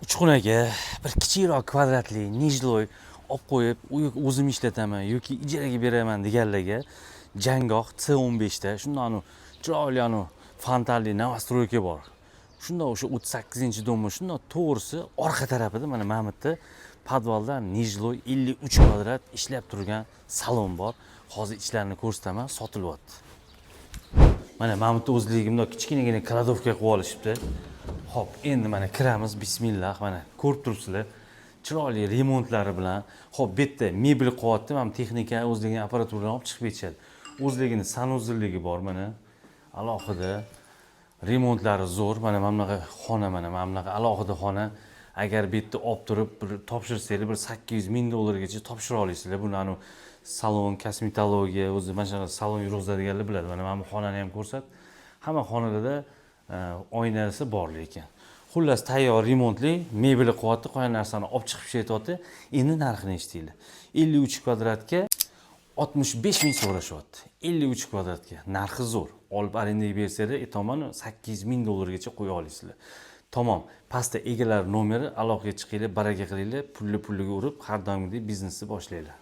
Uchxonaga bir kichikroq kvadratli nijloy olib qo'yib, o'zim ishlataman yoki ijaraga beraman deganlarga jangoh C15 da shunday chiroyli fontanli novostroyka bor. Shunda o'sha 38-domda shunda to'g'risi orqa tarafida mana bu yerda podvalda nijloy 53 kvadrat ishlab turgan salon bor. Hozir ichlarini ko'rsataman, sotilyapti. Mana bu yerda o'zligimda kichkinagina kladovka qilib olishibdi. Hop, endi mana kiramiz, bismillah. Mana ko'rib turibsizlar. Chiroyli remontlari bilan. Hop, bu yerda mebel qo'yapti, mana texnika o'zligini apparaturani olib chiqib ketishadi. O'zligini sanuzilligi bor mana. Alohida remontlari zo'r. Mana bunaqa xona, mana bunaqa alohida xona. Agar bu yerda olib turib bir topshirsanglar, bir 800 ming dollargacha topshira olasizlar. Buni salon, kosmetologiya, o'zi mana shunaqa salon yurg'izadiganlar biladi. Mana bu xonani ham ko'rsat. Hamma xonalarda oynasi bor lekin. Xullas tayyor remontli mebel qo'yapti, qolgan narsani olib chiqib ishlatyapti. Endi narxini eshitinglar. 53 kvadratga 65 ming so'rashyapti. 53 kvadratga narxi zo'r. Olib arendaga bersanglar, aytaman 800 ming dollargacha qo'ya olasizlar. Tamam, pastda egalar nomeri, aloqaga chiqinglar, baraka qilinglar, pulliga urib, har doimgidek biznesni boshlanglar.